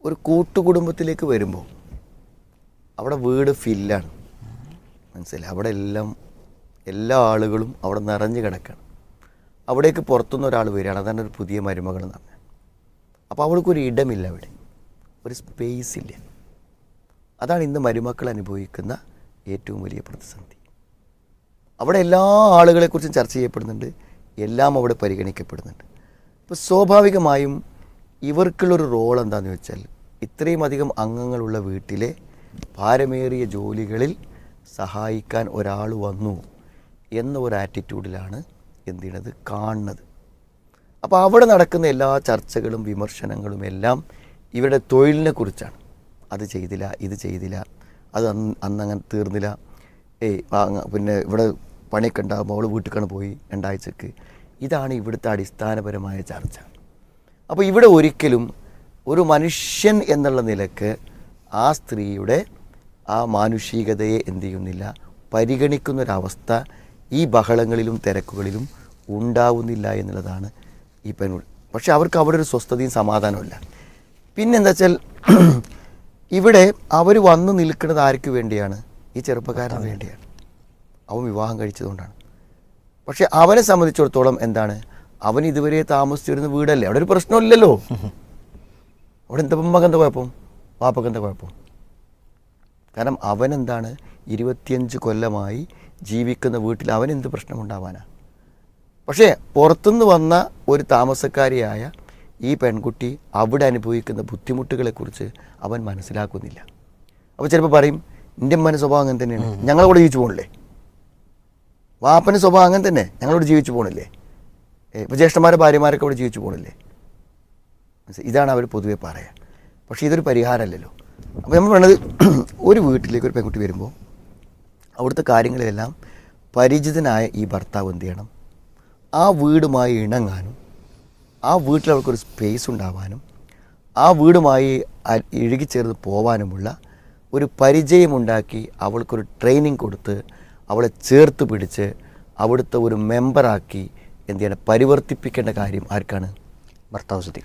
ഒരു കൂട്ടുകുടുംബത്തിലേക്ക് വരുമ്പോൾ അവിടെ വീട് ഫില്ലാണ്, മനസ്സിലായി. അവിടെ എല്ലാ ആളുകളും അവിടെ നിറഞ്ഞു കിടക്കുകയാണ്. അവിടേക്ക് പുറത്തുനിന്ന് ഒരാൾ വരികയാണ്, അതാണ് ഒരു പുതിയ മരുമകൾ എന്ന് പറഞ്ഞത്. അപ്പോൾ അവൾക്കൊരു ഇടമില്ല, അവിടെ ഒരു സ്പേസ് ഇല്ല. അതാണ് ഇന്ന് മരുമക്കൾ അനുഭവിക്കുന്ന ഏറ്റവും വലിയ പ്രതിസന്ധി. അവിടെ എല്ലാ ആളുകളെക്കുറിച്ചും ചർച്ച ചെയ്യപ്പെടുന്നുണ്ട്, എല്ലാം അവിടെ പരിഗണിക്കപ്പെടുന്നുണ്ട്. ഇപ്പോൾ സ്വാഭാവികമായും ഇവർക്കുള്ളൊരു റോൾ എന്താണെന്ന് വെച്ചാൽ, ഇത്രയും അധികം അംഗങ്ങളുള്ള വീട്ടിലെ ഭാരമേറിയ ജോലികളിൽ സഹായിക്കാൻ ഒരാൾ വന്നു എന്ന ഒരു ആറ്റിറ്റ്യൂഡിലാണ് എന്ത് ചെയ്യണത്, കാണുന്നത്. അപ്പോൾ അവിടെ നടക്കുന്ന എല്ലാ ചർച്ചകളും വിമർശനങ്ങളും എല്ലാം ഇവരുടെ തൊഴിലിനെ കുറിച്ചാണ്. അത് ചെയ്തില്ല, ഇത് ചെയ്തില്ല, അത് അന്നങ്ങനെ തീർന്നില്ല, പിന്നെ ഇവിടെ പണിയൊക്കെ ഉണ്ടാകുമ്പോൾ അവൾ വീട്ടിൽ പോയി 2 ആഴ്ചക്ക്. ഇതാണ് ഇവിടുത്തെ അടിസ്ഥാനപരമായ ചർച്ച. അപ്പോൾ ഇവിടെ ഒരിക്കലും ഒരു മനുഷ്യൻ എന്നുള്ള നിലക്ക് ആ സ്ത്രീയുടെ ആ മാനുഷികതയെ എന്ത് ചെയ്യുന്നില്ല, പരിഗണിക്കുന്നൊരവസ്ഥ ഈ ബഹളങ്ങളിലും തിരക്കുകളിലും ഉണ്ടാവുന്നില്ല എന്നുള്ളതാണ് ഈ പെൺകുട്ടി. പക്ഷെ അവർക്ക് അവിടെ ഒരു സ്വസ്ഥതയും സമാധാനമില്ല. പിന്നെന്താ വെച്ചാൽ ഇവിടെ അവർ വന്നു നിൽക്കുന്നത് ആർക്ക് വേണ്ടിയാണ്? ഈ ചെറുപ്പക്കാരന് വേണ്ടിയാണ്. അവൻ വിവാഹം കഴിച്ചതുകൊണ്ടാണ്. പക്ഷെ അവനെ സംബന്ധിച്ചിടത്തോളം എന്താണ്, അവൻ ഇതുവരെ താമസിച്ചിരുന്ന വീടല്ലേ, അവിടെ ഒരു പ്രശ്നമില്ലല്ലോ. അവിടെ എന്താ ഉമ്മക്ക് എന്താ കുഴപ്പം, പാപ്പക്ക് എന്താ കുഴപ്പം? കാരണം അവനെന്താണ്, 25 കൊല്ലമായി ജീവിക്കുന്ന വീട്ടിൽ അവനെന്ത് പ്രശ്നമുണ്ടാവാനാ? പക്ഷേ പുറത്തുനിന്ന് വന്ന ഒരു താമസക്കാരിയായ ഈ പെൺകുട്ടി അവിടെ അനുഭവിക്കുന്ന ബുദ്ധിമുട്ടുകളെക്കുറിച്ച് അവൻ മനസ്സിലാക്കുന്നില്ല. അപ്പോൾ ചിലപ്പോൾ പറയും, എൻ്റെ അമ്മൻ്റെ സ്വഭാവം അങ്ങനെ തന്നെയാണ്, ഞങ്ങളവിടെ ജീവിച്ചു പോകണില്ലേ? വാപ്പൻ്റെ സ്വഭാവം അങ്ങനെ തന്നെ, ഞങ്ങളോട് ജീവിച്ചു പോകണില്ലേ? ഇപ്പോൾ ജ്യേഷ്ഠന്മാരെ ഭാര്യമാരൊക്കെ അവിടെ ജീവിച്ചു പോകണില്ലേ? ഇതാണ് അവർ പൊതുവെ പറയുക. പക്ഷേ ഇതൊരു പരിഹാരമല്ലല്ലോ. അപ്പോൾ നമ്മൾ വേണ്ടത്, ഒരു വീട്ടിലേക്ക് ഒരു പെൺകുട്ടി വരുമ്പോൾ അവിടുത്തെ കാര്യങ്ങളിലെല്ലാം പരിചിതനായ ഈ ഭർത്താവ് എന്ത് ചെയ്യണം, ആ വീടുമായി ഇണങ്ങാനും ആ വീട്ടിൽ അവർക്കൊരു സ്പേസ് ഉണ്ടാവാനും ആ വീടുമായി ഇഴുകിച്ചേർന്ന് പോവാനുമുള്ള ഒരു പരിചയമുണ്ടാക്കി അവൾക്കൊരു ട്രെയിനിങ് കൊടുത്ത് അവളെ ചേർത്ത് പിടിച്ച് അവിടുത്തെ ഒരു മെമ്പറാക്കി എന്ത് ചെയ്യണം, പരിവർത്തിപ്പിക്കേണ്ട കാര്യം ആർക്കാണ്? ഭർത്താവ് ശ്രദ്ധിക്കണം.